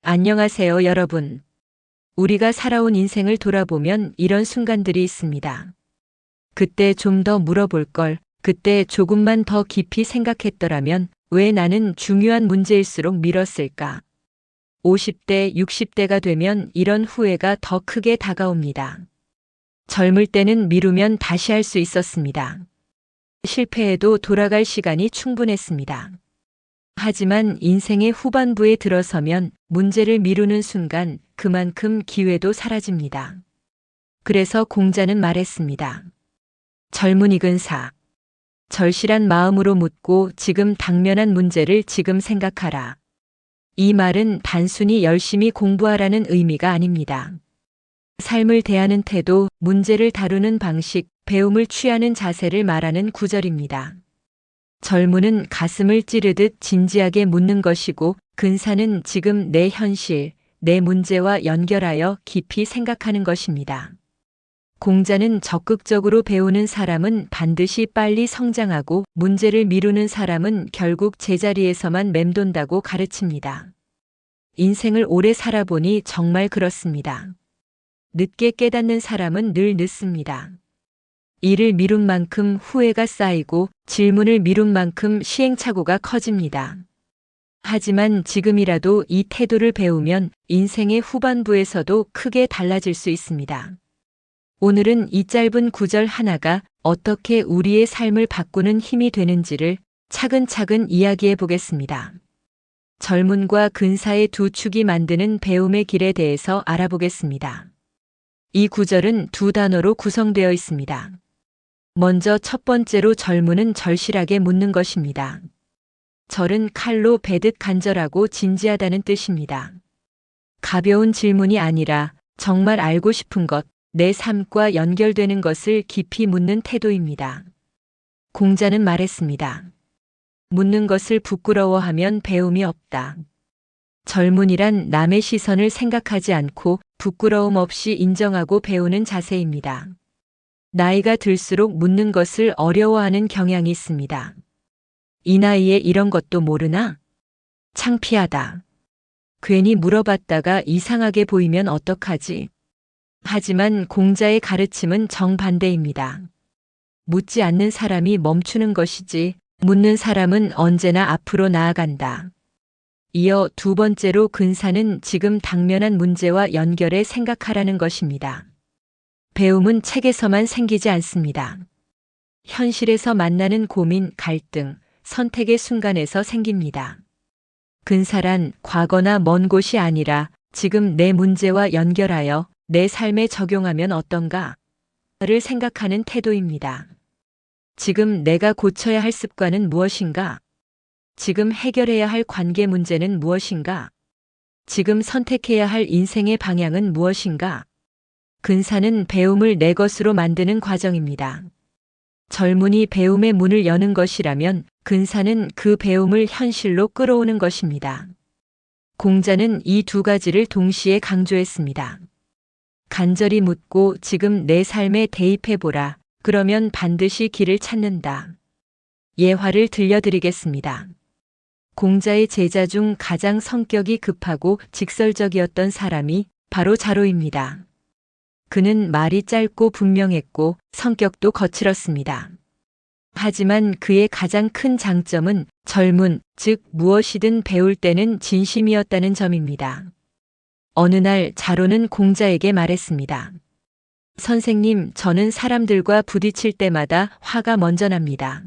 안녕하세요, 여러분. 우리가 살아온 인생을 돌아보면 이런 순간들이 있습니다. 그때 좀 더 물어볼 걸, 그때 조금만 더 깊이 생각했더라면 왜 나는 중요한 문제일수록 미뤘을까? 50대, 60대가 되면 이런 후회가 더 크게 다가옵니다. 젊을 때는 미루면 다시 할 수 있었습니다. 실패해도 돌아갈 시간이 충분했습니다. 하지만 인생의 후반부에 들어서면 문제를 미루는 순간 그만큼 기회도 사라집니다. 그래서 공자는 말했습니다. 젊은이 근사. 절실한 마음으로 묻고 지금 당면한 문제를 지금 생각하라. 이 말은 단순히 열심히 공부하라는 의미가 아닙니다. 삶을 대하는 태도, 문제를 다루는 방식, 배움을 취하는 자세를 말하는 구절입니다. 젊음은 가슴을 찌르듯 진지하게 묻는 것이고 근사는 지금 내 현실, 내 문제와 연결하여 깊이 생각하는 것입니다. 공자는 적극적으로 배우는 사람은 반드시 빨리 성장하고 문제를 미루는 사람은 결국 제자리에서만 맴돈다고 가르칩니다. 인생을 오래 살아보니 정말 그렇습니다. 늦게 깨닫는 사람은 늘 늦습니다. 일을 미룬 만큼 후회가 쌓이고 질문을 미룬 만큼 시행착오가 커집니다. 하지만 지금이라도 이 태도를 배우면 인생의 후반부에서도 크게 달라질 수 있습니다. 오늘은 이 짧은 구절 하나가 어떻게 우리의 삶을 바꾸는 힘이 되는지를 차근차근 이야기해 보겠습니다. 젊음과 근사의 두 축이 만드는 배움의 길에 대해서 알아보겠습니다. 이 구절은 두 단어로 구성되어 있습니다. 먼저 첫 번째로 젊음은 절실하게 묻는 것입니다. 절은 칼로 베듯 간절하고 진지하다는 뜻입니다. 가벼운 질문이 아니라 정말 알고 싶은 것, 내 삶과 연결되는 것을 깊이 묻는 태도입니다. 공자는 말했습니다. 묻는 것을 부끄러워하면 배움이 없다. 젊음이란 남의 시선을 생각하지 않고 부끄러움 없이 인정하고 배우는 자세입니다. 나이가 들수록 묻는 것을 어려워하는 경향이 있습니다. 이 나이에 이런 것도 모르나? 창피하다. 괜히 물어봤다가 이상하게 보이면 어떡하지? 하지만 공자의 가르침은 정반대입니다. 묻지 않는 사람이 멈추는 것이지 묻는 사람은 언제나 앞으로 나아간다. 이어 두 번째로 근사는 지금 당면한 문제와 연결해 생각하라는 것입니다. 배움은 책에서만 생기지 않습니다. 현실에서 만나는 고민, 갈등, 선택의 순간에서 생깁니다. 근사란 과거나 먼 곳이 아니라 지금 내 문제와 연결하여 내 삶에 적용하면 어떤가를 생각하는 태도입니다. 지금 내가 고쳐야 할 습관은 무엇인가? 지금 해결해야 할 관계 문제는 무엇인가? 지금 선택해야 할 인생의 방향은 무엇인가? 근사는 배움을 내 것으로 만드는 과정입니다. 젊음이 배움의 문을 여는 것이라면 근사는 그 배움을 현실로 끌어오는 것입니다. 공자는 이 두 가지를 동시에 강조했습니다. 간절히 묻고 지금 내 삶에 대입해보라. 그러면 반드시 길을 찾는다. 예화를 들려드리겠습니다. 공자의 제자 중 가장 성격이 급하고 직설적이었던 사람이 바로 자로입니다. 그는 말이 짧고 분명했고 성격도 거칠었습니다. 하지만 그의 가장 큰 장점은 젊은, 즉 무엇이든 배울 때는 진심이었다는 점입니다. 어느 날 자로는 공자에게 말했습니다. 선생님, 저는 사람들과 부딪힐 때마다 화가 먼저 납니다.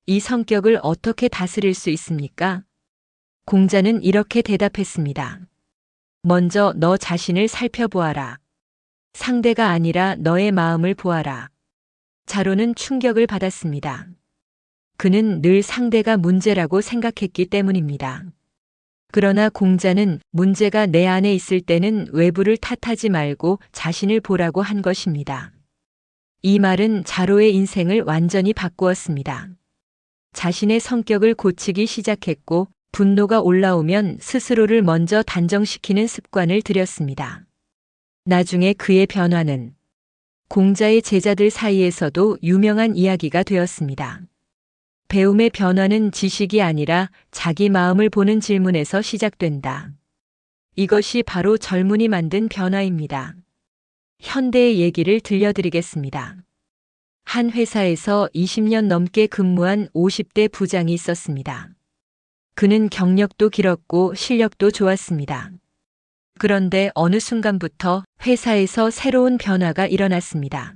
이 성격을 어떻게 다스릴 수 있습니까? 공자는 이렇게 대답했습니다. 먼저 너 자신을 살펴보아라. 상대가 아니라 너의 마음을 보아라. 자로는 충격을 받았습니다. 그는 늘 상대가 문제라고 생각했기 때문입니다. 그러나 공자는 문제가 내 안에 있을 때는 외부를 탓하지 말고 자신을 보라고 한 것입니다. 이 말은 자로의 인생을 완전히 바꾸었습니다. 자신의 성격을 고치기 시작했고 분노가 올라오면 스스로를 먼저 단정시키는 습관을 들였습니다. 나중에 그의 변화는 공자의 제자들 사이에서도 유명한 이야기가 되었습니다. 배움의 변화는 지식이 아니라 자기 마음을 보는 질문에서 시작된다. 이것이 바로 젊은이 만든 변화입니다. 현대의 얘기를 들려드리겠습니다. 한 회사에서 20년 넘게 근무한 50대 부장이 있었습니다. 그는 경력도 길었고 실력도 좋았습니다. 그런데 어느 순간부터 회사에서 새로운 변화가 일어났습니다.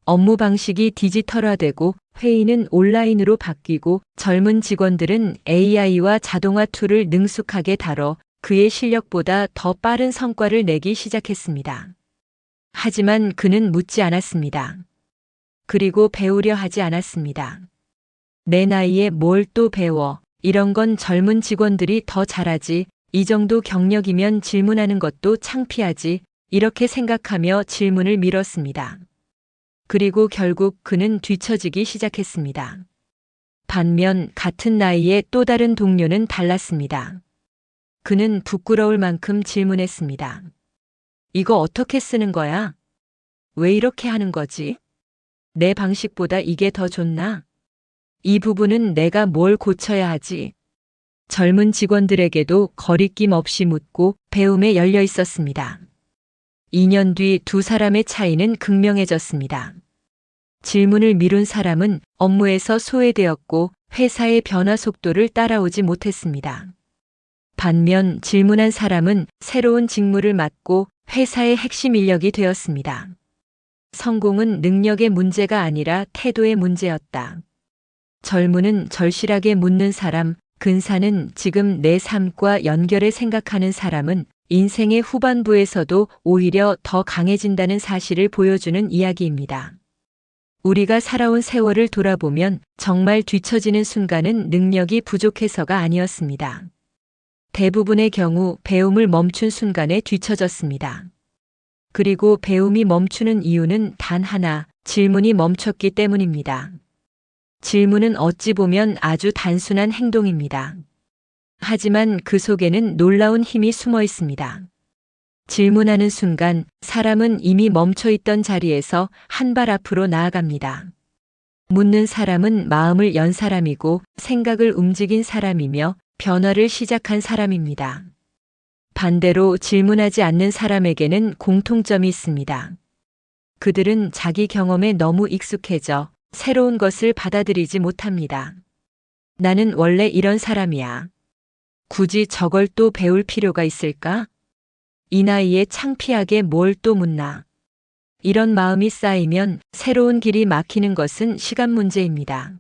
업무 방식이 디지털화되고 회의는 온라인으로 바뀌고 젊은 직원들은 AI와 자동화 툴을 능숙하게 다뤄 그의 실력보다 더 빠른 성과를 내기 시작했습니다. 하지만 그는 묻지 않았습니다. 그리고 배우려 하지 않았습니다. 내 나이에 뭘 또 배워? 이런 건 젊은 직원들이 더 잘하지. 이 정도 경력이면 질문하는 것도 창피하지. 이렇게 생각하며 질문을 미뤘습니다. 그리고 결국 그는 뒤처지기 시작했습니다. 반면 같은 나이의 또 다른 동료는 달랐습니다. 그는 부끄러울 만큼 질문했습니다. 이거 어떻게 쓰는 거야? 왜 이렇게 하는 거지? 내 방식보다 이게 더 좋나? 이 부분은 내가 뭘 고쳐야 하지? 젊은 직원들에게도 거리낌 없이 묻고 배움에 열려 있었습니다. 2년 뒤 두 사람의 차이는 극명해졌습니다. 질문을 미룬 사람은 업무에서 소외되었고 회사의 변화 속도를 따라오지 못했습니다. 반면 질문한 사람은 새로운 직무를 맡고 회사의 핵심 인력이 되었습니다. 성공은 능력의 문제가 아니라 태도의 문제였다. 젊은은 절실하게 묻는 사람, 근사는 지금 내 삶과 연결해 생각하는 사람은 인생의 후반부에서도 오히려 더 강해진다는 사실을 보여주는 이야기입니다. 우리가 살아온 세월을 돌아보면 정말 뒤처지는 순간은 능력이 부족해서가 아니었습니다. 대부분의 경우 배움을 멈춘 순간에 뒤처졌습니다. 그리고 배움이 멈추는 이유는 단 하나, 질문이 멈췄기 때문입니다. 질문은 어찌 보면 아주 단순한 행동입니다. 하지만 그 속에는 놀라운 힘이 숨어 있습니다. 질문하는 순간 사람은 이미 멈춰 있던 자리에서 한 발 앞으로 나아갑니다. 묻는 사람은 마음을 연 사람이고 생각을 움직인 사람이며 변화를 시작한 사람입니다. 반대로 질문하지 않는 사람에게는 공통점이 있습니다. 그들은 자기 경험에 너무 익숙해져 새로운 것을 받아들이지 못합니다. 나는 원래 이런 사람이야. 굳이 저걸 또 배울 필요가 있을까? 이 나이에 창피하게 뭘 또 묻나? 이런 마음이 쌓이면 새로운 길이 막히는 것은 시간 문제입니다.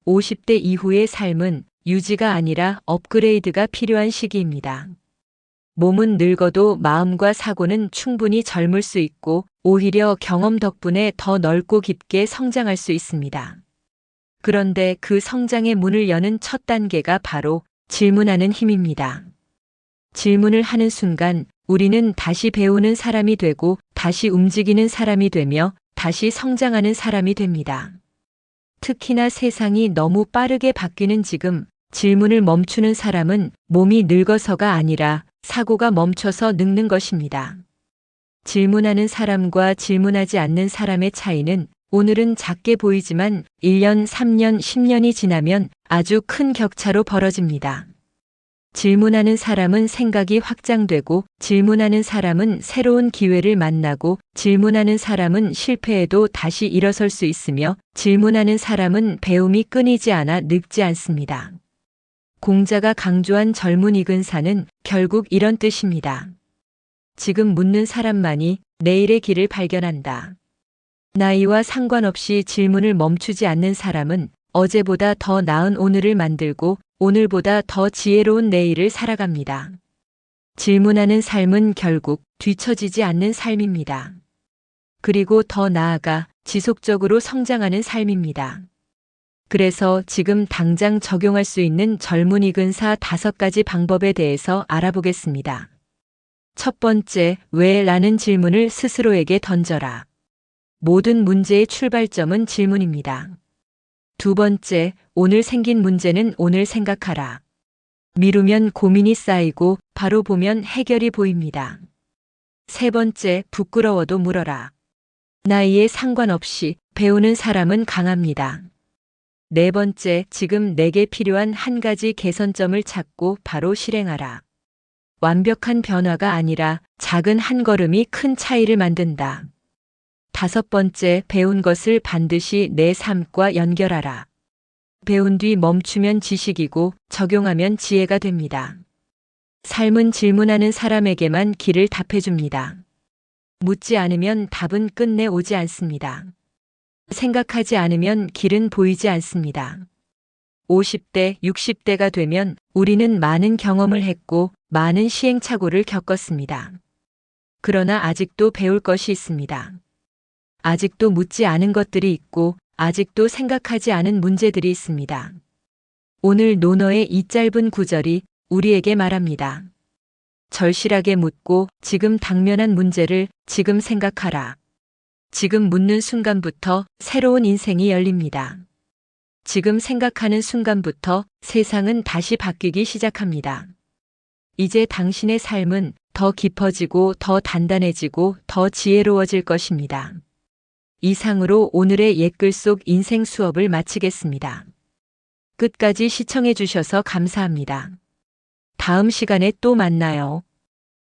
50대 이후의 삶은 유지가 아니라 업그레이드가 필요한 시기입니다. 몸은 늙어도 마음과 사고는 충분히 젊을 수 있고 오히려 경험 덕분에 더 넓고 깊게 성장할 수 있습니다. 그런데 그 성장의 문을 여는 첫 단계가 바로 질문하는 힘입니다. 질문을 하는 순간 우리는 다시 배우는 사람이 되고 다시 움직이는 사람이 되며 다시 성장하는 사람이 됩니다. 특히나 세상이 너무 빠르게 바뀌는 지금 질문을 멈추는 사람은 몸이 늙어서가 아니라 사고가 멈춰서 늙는 것입니다. 질문하는 사람과 질문하지 않는 사람의 차이는 오늘은 작게 보이지만 1년, 3년, 10년이 지나면 아주 큰 격차로 벌어집니다. 질문하는 사람은 생각이 확장되고 질문하는 사람은 새로운 기회를 만나고 질문하는 사람은 실패해도 다시 일어설 수 있으며 질문하는 사람은 배움이 끊이지 않아 늙지 않습니다. 공자가 강조한 젊은이 근사는 결국 이런 뜻입니다. 지금 묻는 사람만이 내일의 길을 발견한다. 나이와 상관없이 질문을 멈추지 않는 사람은 어제보다 더 나은 오늘을 만들고 오늘보다 더 지혜로운 내일을 살아갑니다. 질문하는 삶은 결국 뒤처지지 않는 삶입니다. 그리고 더 나아가 지속적으로 성장하는 삶입니다. 그래서 지금 당장 적용할 수 있는 젊은이 근사 5가지 방법에 대해서 알아보겠습니다. 첫 번째, 왜? 라는 질문을 스스로에게 던져라. 모든 문제의 출발점은 질문입니다. 두 번째, 오늘 생긴 문제는 오늘 생각하라. 미루면 고민이 쌓이고 바로 보면 해결이 보입니다. 세 번째, 부끄러워도 물어라. 나이에 상관없이 배우는 사람은 강합니다. 네 번째, 지금 내게 필요한 한 가지 개선점을 찾고 바로 실행하라. 완벽한 변화가 아니라 작은 한 걸음이 큰 차이를 만든다. 5번째, 배운 것을 반드시 내 삶과 연결하라. 배운 뒤 멈추면 지식이고 적용하면 지혜가 됩니다. 삶은 질문하는 사람에게만 길을 답해줍니다. 묻지 않으면 답은 끝내 오지 않습니다. 생각하지 않으면 길은 보이지 않습니다. 50대, 60대가 되면 우리는 많은 경험을 했고 많은 시행착오를 겪었습니다. 그러나 아직도 배울 것이 있습니다. 아직도 묻지 않은 것들이 있고 아직도 생각하지 않은 문제들이 있습니다. 오늘 논어의 이 짧은 구절이 우리에게 말합니다. 절실하게 묻고 지금 당면한 문제를 지금 생각하라. 지금 묻는 순간부터 새로운 인생이 열립니다. 지금 생각하는 순간부터 세상은 다시 바뀌기 시작합니다. 이제 당신의 삶은 더 깊어지고 더 단단해지고 더 지혜로워질 것입니다. 이상으로 오늘의 옛글 속 인생 수업을 마치겠습니다. 끝까지 시청해 주셔서 감사합니다. 다음 시간에 또 만나요.